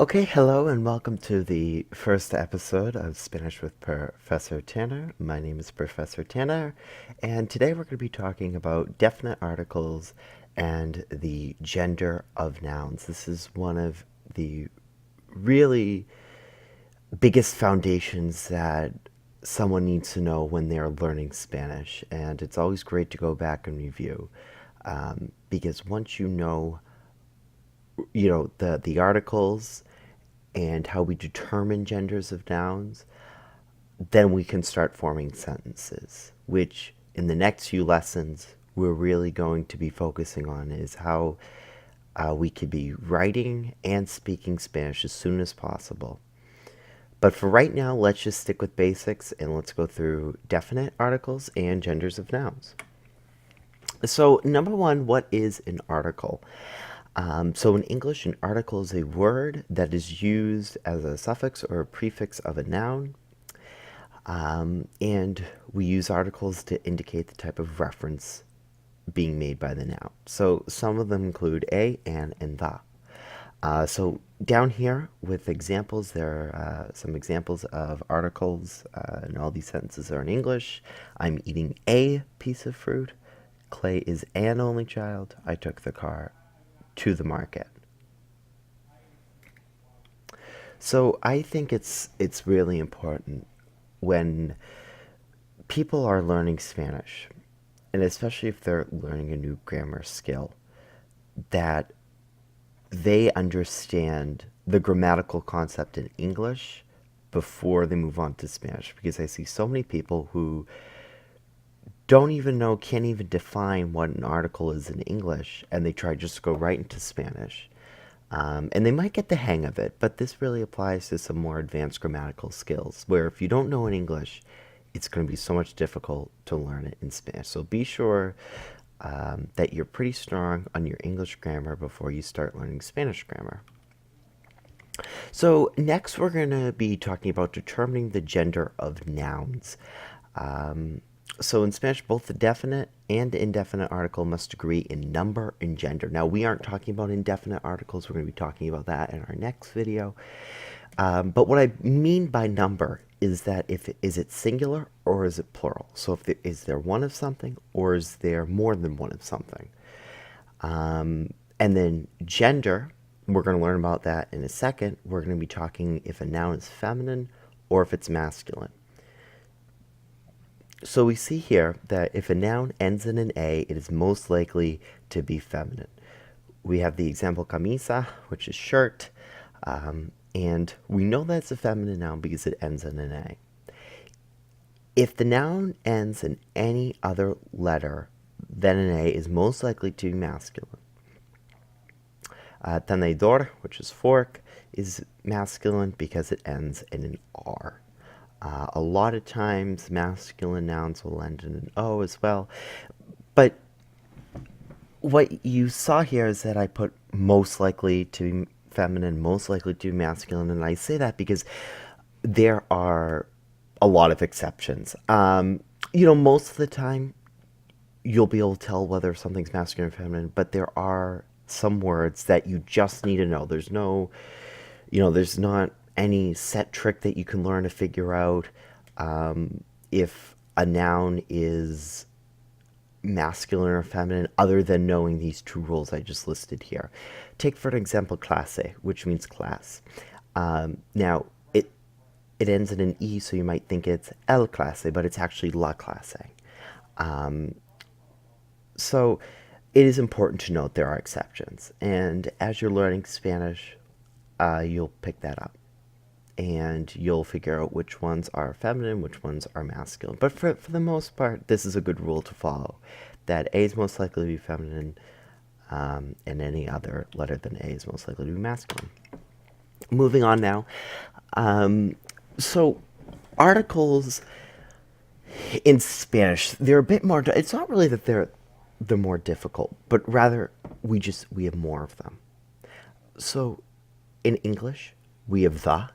Okay, hello and welcome to the first episode of Spanish with Professor Tanner. My name is Professor Tanner, and today we're going to be talking about definite articles and the gender of nouns. This is one of the really biggest foundations that someone needs to know when they're learning Spanish, and it's always great to go back and review because once you know the articles and how we determine genders of nouns, then we can start forming sentences, which in the next few lessons we're really going to be focusing on is how we could be writing and speaking Spanish as soon as possible. But for right now, let's just stick with basics and let's go through definite articles and genders of nouns. So, number one, what is an article? So in English, an article is a word that is used as a suffix or a prefix of a noun. And we use articles to indicate the type of reference being made by the noun. So some of them include a, an, and the. So down here with examples, there are some examples of articles, and all these sentences are in English. I'm eating a piece of fruit. Clay is an only child. I took the car to the market. So I think it's really important when people are learning Spanish, and especially if they're learning a new grammar skill, that they understand the grammatical concept in English before they move on to Spanish. Because I see so many people who don't even know, can't even define what an article is in English, and they try just to go right into Spanish. And they might get the hang of it, but this really applies to some more advanced grammatical skills, where if you don't know in English, it's going to be so much difficult to learn it in Spanish. So be sure that you're pretty strong on your English grammar before you start learning Spanish grammar. So next we're going to be talking about determining the gender of nouns. So in Spanish, both the definite and indefinite article must agree in number and gender. Now, we aren't talking about indefinite articles. We're going to be talking about that in our next video. But what I mean by number is that is it singular or is it plural? So is there one of something or is there more than one of something? And then gender, we're going to learn about that in a second. We're going to be talking if a noun is feminine or if it's masculine. So we see here that if a noun ends in an A, it is most likely to be feminine. We have the example camisa, which is shirt, and we know that it's a feminine noun because it ends in an A. If the noun ends in any other letter than an A, is most likely to be masculine. Tenedor, which is fork, is masculine because it ends in an R. A lot of times masculine nouns will end in an O as well. But what you saw here is that I put most likely to be feminine, most likely to be masculine, and I say that because there are a lot of exceptions. Most of the time you'll be able to tell whether something's masculine or feminine, but there are some words that you just need to know. There's not any set trick that you can learn to figure out if a noun is masculine or feminine other than knowing these two rules I just listed here. Take for example clase, which means class. Now it ends in an E, so you might think it's el clase, but it's actually la clase. So it is important to note there are exceptions, and as you're learning Spanish, you'll pick that up. And you'll figure out which ones are feminine, which ones are masculine. But for the most part, this is a good rule to follow, that A is most likely to be feminine, and any other letter than A is most likely to be masculine. Moving on now. So articles in Spanish, they're a bit more, it's not really that they're more difficult, but rather we have more of them. So in English, we have the,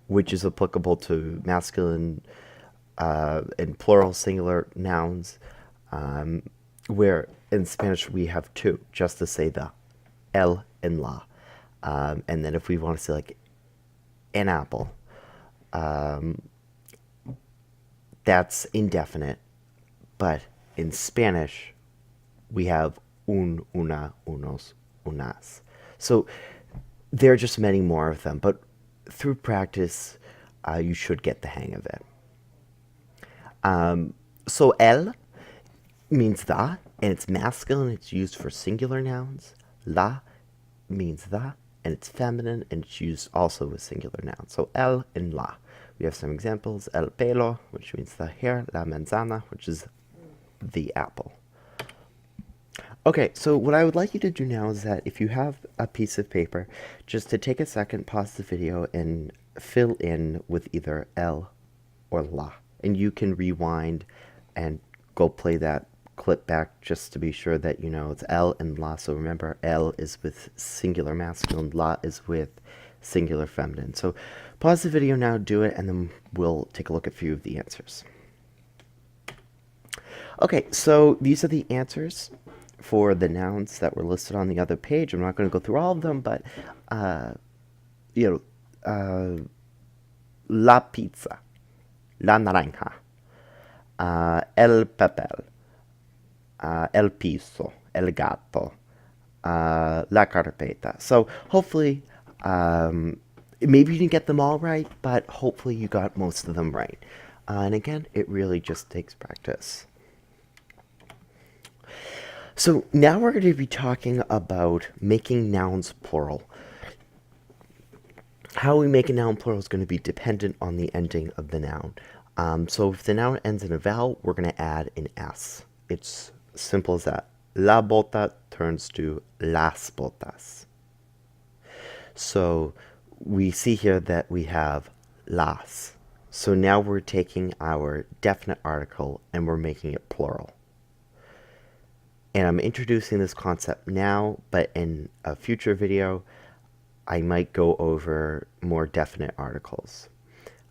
which is applicable to masculine and plural singular nouns, where in Spanish we have two, just to say the, el and la. And then if we want to say like an apple, that's indefinite. But in Spanish, we have un, una, unos, unas. So there are just many more of them, but through practice, you should get the hang of it. So el means the, and it's masculine. It's used for singular nouns. La means the, and it's feminine, and it's used also with singular nouns. So el and la. We have some examples. El pelo, which means the hair. La manzana, which is the apple. Okay, so what I would like you to do now is that if you have a piece of paper, just to take a second, pause the video, and fill in with either el or la. And you can rewind and go play that clip back just to be sure that you know it's el and la. So remember, el is with singular masculine, la is with singular feminine. So pause the video now, do it, and then we'll take a look at a few of the answers. Okay, so these are the answers for the nouns that were listed on the other page. I'm not going to go through all of them, but la pizza, la naranja, el papel, el piso, el gato, la carpeta. So hopefully, maybe you didn't get them all right, but hopefully you got most of them right. And again, it really just takes practice. So now we're going to be talking about making nouns plural. How we make a noun plural is going to be dependent on the ending of the noun. So if the noun ends in a vowel, we're going to add an S. It's simple as that. La bota turns to las botas. So we see here that we have las. So now we're taking our definite article and we're making it plural. And I'm introducing this concept now, but in a future video, I might go over more definite articles.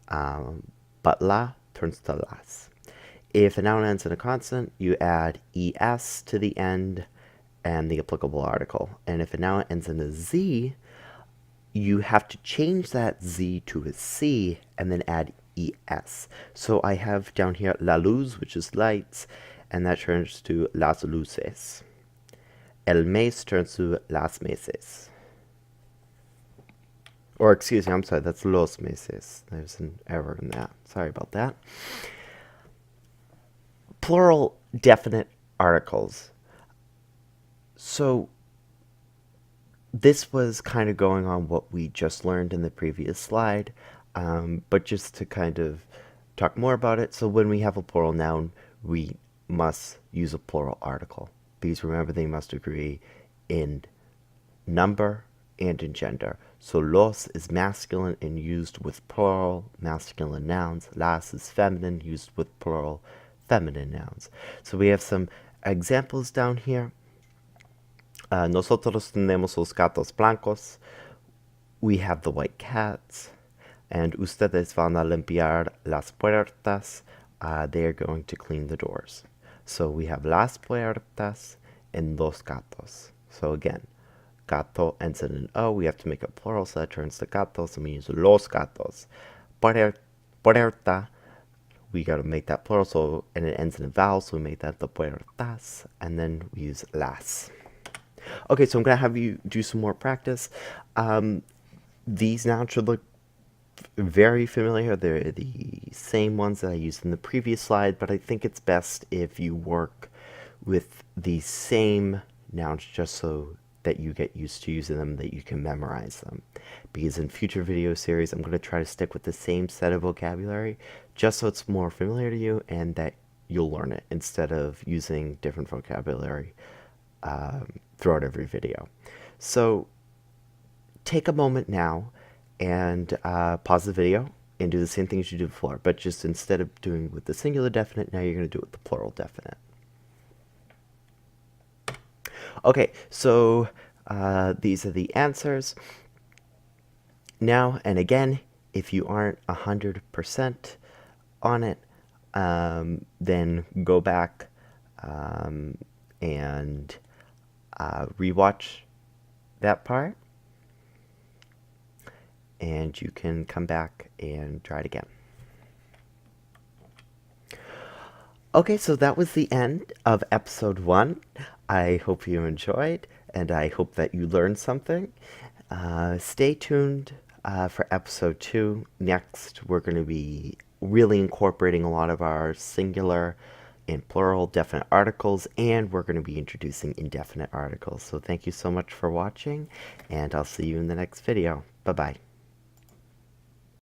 But la turns to las. If a noun ends in a consonant, you add es to the end and the applicable article. And if a noun ends in a z, you have to change that z to a c and then add es. So I have down here la luz, which is lights, and that turns to las luces. El mes turns to las meses. Or excuse me, I'm sorry, that's los meses. There's an error in that. Sorry about that. Plural definite articles. So this was kind of going on what we just learned in the previous slide, but just to kind of talk more about it. So when we have a plural noun, we must use a plural article, because remember, they must agree in number and in gender. So los is masculine and used with plural masculine nouns. Las is feminine, used with plural feminine nouns. So we have some examples down here. Nosotros tenemos los gatos blancos. We have the white cats. And ustedes van a limpiar las puertas. They are going to clean the doors. So we have las puertas and los gatos. So again, gato ends in an O. We have to make it plural, so that turns to gatos, and we use los gatos. Puerta, we got to make that plural, so, and it ends in a vowel, so we make that the puertas, and then we use las. Okay, so I'm going to have you do some more practice. These nouns should look very familiar. They're the same ones that I used in the previous slide, but I think it's best if you work with the same nouns just so that you get used to using them, that you can memorize them. Because in future video series, I'm going to try to stick with the same set of vocabulary just so it's more familiar to you and that you'll learn it instead of using different vocabulary throughout every video. So take a moment now and pause the video and do the same thing as you did before, but just instead of doing with the singular definite, now you're going to do it with the plural definite. Okay, so these are the answers. Now and again, if you aren't 100% on it, then go back and rewatch that part. and you can come back and try it again. Okay, so that was the end of episode 1. I hope you enjoyed, and I hope that you learned something. Stay tuned for episode 2. Next, we're going to be really incorporating a lot of our singular and plural definite articles, and we're going to be introducing indefinite articles. So thank you so much for watching, and I'll see you in the next video. Bye-bye.